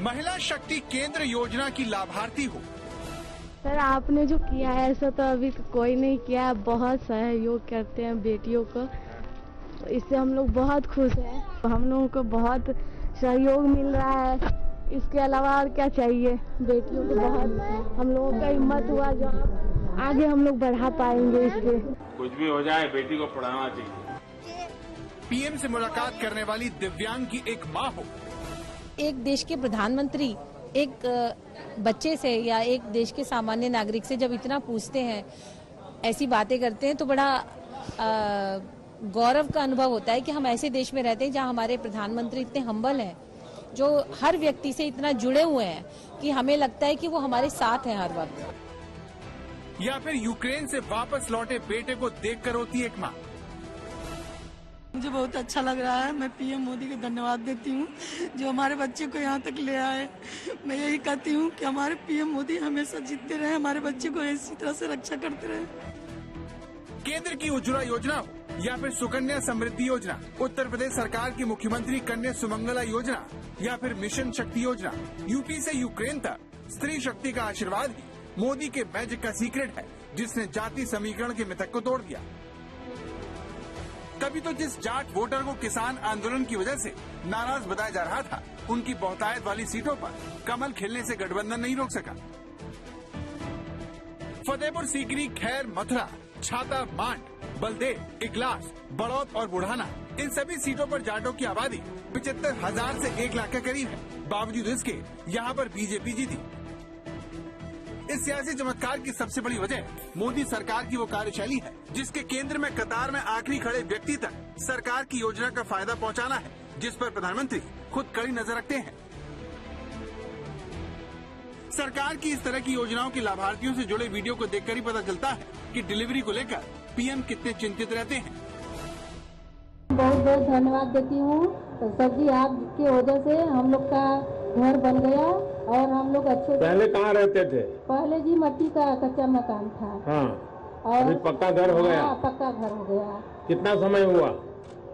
महिला शक्ति केंद्र योजना की लाभार्थी हो। सर आपने जो किया है ऐसा तो अभी कोई नहीं किया है। बहुत सहयोग करते हैं बेटियों को, इससे हम लोग बहुत खुश हैं। हम लोगों को बहुत सहयोग मिल रहा है। इसके अलावा और क्या चाहिए। बेटियों को बहुत हम लोगों का हिम्मत हुआ जो आगे हम लोग बढ़ा पाएंगे। इसके कुछ भी हो जाए बेटी को पढ़ाना चाहिए। पीएम से मुलाकात करने वाली दिव्यांग की एक माँ हो। एक देश के प्रधानमंत्री एक बच्चे से या एक देश के सामान्य नागरिक से जब इतना पूछते हैं, ऐसी बातें करते हैं, तो बड़ा गौरव का अनुभव होता है कि हम ऐसे देश में रहते हैं जहां हमारे प्रधानमंत्री इतने हम्बल हैं, जो हर व्यक्ति से इतना जुड़े हुए हैं कि हमें लगता है कि वो हमारे साथ हैं हर वक्त। या फिर यूक्रेन से वापस लौटे बेटे को देखकर रोती एक माँ। मुझे बहुत अच्छा लग रहा है। मैं पीएम मोदी को धन्यवाद देती हूँ जो हमारे बच्चे को यहाँ तक ले आए। मैं यही कहती हूँ कि हमारे पीएम मोदी हमेशा जीतते रहे, हमारे बच्चे को इसी तरह से रक्षा करते रहे। केंद्र की उज्ज्वला योजना हो या फिर सुकन्या समृद्धि योजना, उत्तर प्रदेश सरकार की मुख्यमंत्री कन्या सुमंगला योजना या फिर मिशन शक्ति योजना, यूपी से यूक्रेन तक, स्त्री शक्ति का आशीर्वाद ही मोदी के मैजिक का सीक्रेट है, जिसने जाति समीकरण के मिथक को तोड़ दिया। तभी तो जिस जाट वोटर को किसान आंदोलन की वजह से नाराज बताया जा रहा था, उनकी बहुतायत वाली सीटों पर कमल खिलने से गठबंधन नहीं रोक सका। फतेहपुर सीकरी, खैर, मथुरा, छाता, मांड, बलदेव, इगलास, बड़ौद और बुढ़ाना, इन सभी सीटों पर जाटों की आबादी 75,000 से 1 लाख के करीब है। बावजूद इसके यहाँ पर बीजेपी जीती। इस सियासी चमत्कार की सबसे बड़ी वजह मोदी सरकार की वो कार्यशैली है, जिसके केंद्र में कतार में आखिरी खड़े व्यक्ति तक सरकार की योजना का फायदा पहुंचाना है, जिस पर प्रधानमंत्री खुद कड़ी नजर रखते हैं। सरकार की इस तरह की योजनाओं के लाभार्थियों से जुड़े वीडियो को देखकर ही पता चलता है कि डिलीवरी को लेकर पीएम कितने चिंतित रहते हैं। बहुत बहुत धन्यवाद देती हूँ। तो सर जी आपकी वजह से हम लोग का घर बन गया और हम लोग अच्छे। पहले कहाँ रहते थे? पहले जी मट्टी का कच्चा मकान था। हाँ। और अभी पक्का घर हो गया? हाँ, पक्का घर हो गया। कितना समय हुआ?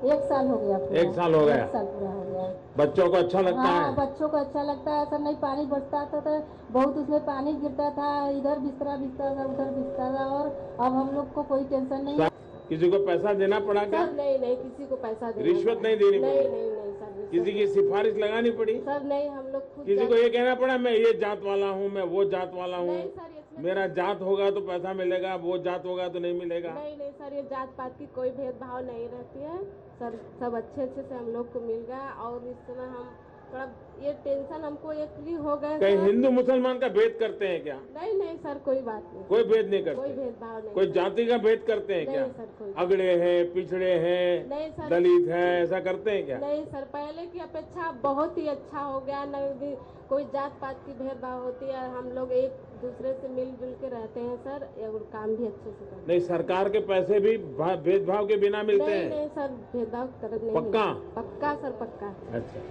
1 साल हो गया। 1 साल हो गया। 1 साल पूरा हो गया। बच्चों को अच्छा लगता हाँ, है? बच्चों को अच्छा लगता है सर। नहीं पानी बरसता था तो बहुत उसमें पानी गिरता था, इधर बिस्तरा बिस्ता था, उधर बिस्ता था, और अब हम लोग को कोई टेंशन नहीं। किसी को पैसा देना पड़ा क्या? सर नहीं किसी को पैसा देना, रिश्वत नहीं देनी पड़ी? नहीं सर। किसी की सिफारिश लगानी पड़ी? सर नहीं, हम लोग खुद। किसी को ये कहना पड़ा मैं ये जात वाला हूँ, मैं वो जात वाला हूँ, मेरा जात होगा तो पैसा मिलेगा, वो जात होगा तो नहीं मिलेगा? नहीं सर, ये जात पात की कोई भेदभाव नहीं रहती है सर। सब अच्छे से हम लोग को मिल गया और इस समय हम थोड़ा ये टेंशन हमको ये फ्री हो गए। कहीं हिंदू मुसलमान का भेद करते हैं क्या? नहीं सर, कोई बात नहीं। कोई भेद नहीं करते? कोई भेदभाव नहीं। कोई जाति का भेद करते हैं क्या? नहीं सर, कोई। अगड़े हैं, पिछड़े हैं, नहीं सर, दलित हैं, ऐसा करते हैं क्या? नहीं सर, पहले की अपेक्षा बहुत ही अच्छा हो गया। न कोई जात पात की भेदभाव होती है, हम लोग एक दूसरे से मिलजुल के रहते हैं सर, और काम भी अच्छे से करते। नहीं, सरकार के पैसे भी भेदभाव के बिना मिलते हैं? नहीं सर, भेदभाव कर नहीं। पक्का? पक्का सर, पक्का। अच्छा।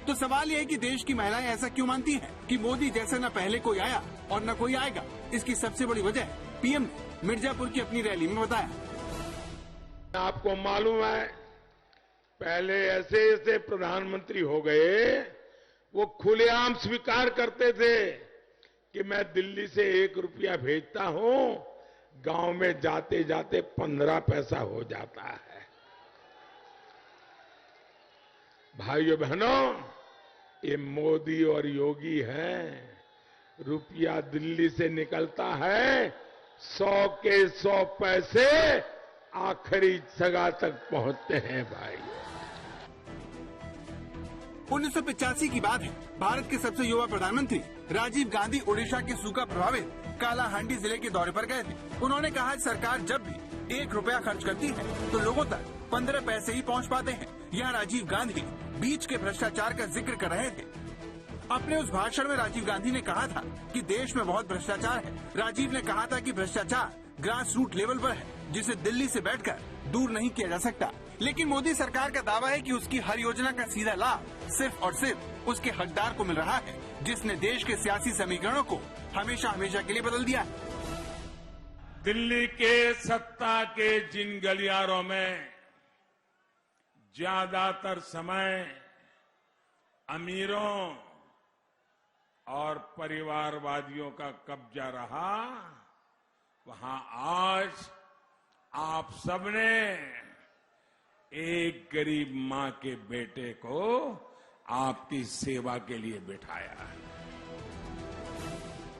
तो सवाल ये है कि देश की महिलाएं ऐसा क्यों मानती हैं कि मोदी जैसा न पहले कोई आया और न कोई आएगा। इसकी सबसे बड़ी वजह पीएम ने मिर्जापुर की अपनी रैली में बताया। आपको मालूम है पहले ऐसे प्रधानमंत्री हो गए, वो खुलेआम स्वीकार करते थे कि मैं दिल्ली से 1 रुपया भेजता हूं, गांव में जाते जाते 15 पैसा हो जाता है। भाइयों बहनों, ये मोदी और योगी हैं। रुपया दिल्ली से निकलता है, 100 के 100 पैसे आखिरी जगह तक पहुंचते हैं भाई। 1985 की बात है। भारत के सबसे युवा प्रधानमंत्री राजीव गांधी उड़ीसा के सूखा प्रभावित कालाहांडी जिले के दौरे पर गए थे। उन्होंने कहा सरकार जब भी 1 रुपया खर्च करती है तो लोगों तक 15 पैसे ही पहुंच पाते हैं। यहाँ राजीव गांधी बीच के भ्रष्टाचार का जिक्र कर रहे थे। अपने उस भाषण में राजीव गांधी ने कहा था कि देश में बहुत भ्रष्टाचार है। राजीव ने कहा था कि भ्रष्टाचार ग्रास रूट लेवल पर है, जिसे दिल्ली से बैठकर दूर नहीं किया जा सकता। लेकिन मोदी सरकार का दावा है कि उसकी हर योजना का सीधा लाभ सिर्फ और सिर्फ उसके हकदार को मिल रहा है, जिसने देश के सियासी समीकरणों को हमेशा हमेशा के लिए बदल दिया है। दिल्ली के सत्ता के जिन गलियारों में ज्यादातर समय अमीरों और परिवारवादियों का कब्जा रहा, वहां आज आप सबने एक गरीब मां के बेटे को आपकी सेवा के लिए बिठाया है।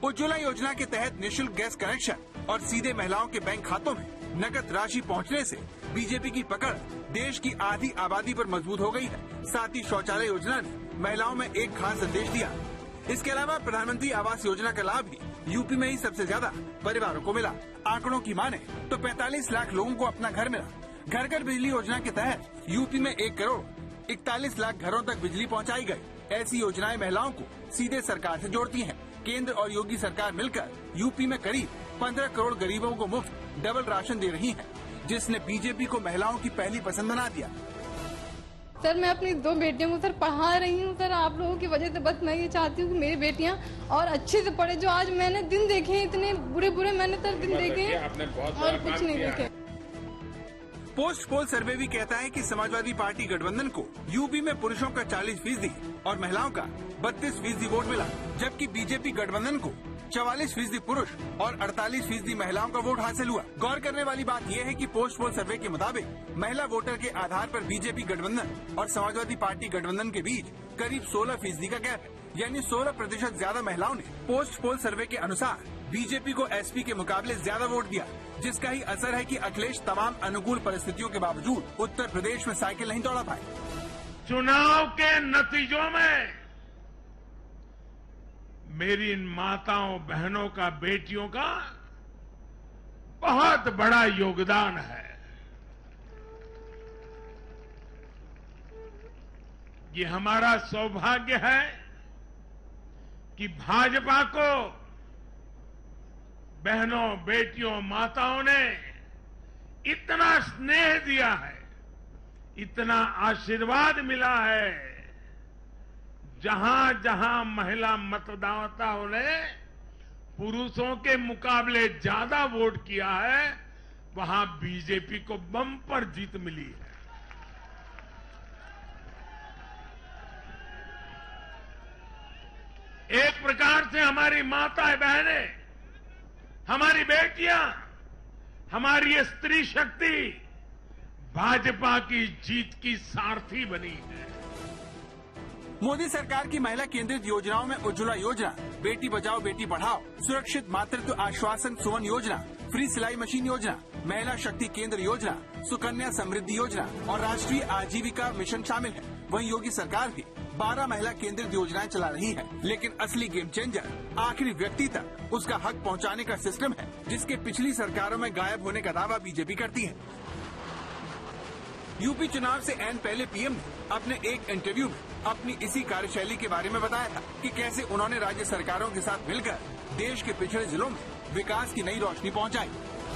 उज्ज्वला योजना के तहत निःशुल्क गैस कनेक्शन और सीधे महिलाओं के बैंक खातों में नकद राशि पहुंचने से बीजेपी की पकड़ देश की आधी आबादी पर मजबूत हो गई है। साथ ही शौचालय योजना ने महिलाओं में एक खास संदेश दिया। इसके अलावा प्रधानमंत्री आवास योजना का लाभ भी यूपी में ही सबसे ज्यादा परिवारों को मिला। आंकड़ों की माने तो 45 लाख लोगों को अपना घर मिला। घर घर बिजली योजना के तहत यूपी में 1 करोड़ 41 लाख घरों तक बिजली पहुंचाई गई। ऐसी योजनाएं महिलाओं को सीधे सरकार से जोड़ती हैं। केंद्र और योगी सरकार मिलकर यूपी में करीब 15 करोड़ गरीबों को मुफ्त डबल राशन दे रही है, जिसने बीजेपी को महिलाओं की पहली पसंद बना दिया। सर, मैं अपनी 2 बेटियों को सर पढ़ा रही हूँ सर। आप लोगों की वजह से बस मैं ये चाहती हूँ कि मेरी बेटियाँ और अच्छे से पढ़े। जो आज मैंने दिन देखे हैं, इतने बुरे बुरे मैंने सर दिन देखे हैं और कुछ नहीं देखे। पोस्ट पोल सर्वे भी कहता है कि समाजवादी पार्टी गठबंधन को यूपी में पुरुषों का 40% और महिलाओं का 32% वोट मिला, जबकि बीजेपी गठबंधन को 44% पुरुष और 48% महिलाओं का वोट हासिल हुआ। गौर करने वाली बात यह है कि पोस्ट पोल सर्वे के मुताबिक महिला वोटर के आधार पर बीजेपी गठबंधन और समाजवादी पार्टी गठबंधन के बीच करीब 16% का गैप है, यानी 16% ज्यादा महिलाओं ने पोस्ट पोल सर्वे के अनुसार बीजेपी को एसपी के मुकाबले ज्यादा वोट दिया, जिसका ही असर है कि अखिलेश तमाम अनुकूल परिस्थितियों के बावजूद उत्तर प्रदेश में साइकिल नहीं दौड़ा पाए। चुनाव के नतीजों में मेरी इन माताओं बहनों का, बेटियों का बहुत बड़ा योगदान है। ये हमारा सौभाग्य है कि भाजपा को बहनों, बेटियों, माताओं ने इतना स्नेह दिया है, इतना आशीर्वाद मिला है। जहां जहां महिला मतदाताओं ने पुरुषों के मुकाबले ज्यादा वोट किया है, वहां बीजेपी को बम्पर जीत मिली है। एक प्रकार से हमारी माताएं, बहनें, हमारी बेटियां, हमारी ये स्त्री शक्ति भाजपा की जीत की सारथी बनी है। मोदी सरकार की महिला केंद्रित योजनाओं में उज्ज्वला योजना, बेटी बचाओ बेटी पढ़ाओ, सुरक्षित मातृत्व आश्वासन सुमन योजना, फ्री सिलाई मशीन योजना, महिला शक्ति केंद्र योजना, सुकन्या समृद्धि योजना और राष्ट्रीय आजीविका मिशन शामिल है। वहीं योगी सरकार भी 12 महिला केंद्रित योजनाएं चला रही है, लेकिन असली गेम चेंजर आखिरी व्यक्ति तक उसका हक पहुंचाने का सिस्टम है, जिसके पिछली सरकारों में गायब होने का दावा बीजेपी करती है। यूपी चुनाव से ऐन पहले पीएम ने अपने एक इंटरव्यू में अपनी इसी कार्यशैली के बारे में बताया था कि कैसे उन्होंने राज्य सरकारों के साथ मिलकर देश के पिछड़े जिलों में विकास की नई रोशनी पहुंचाई।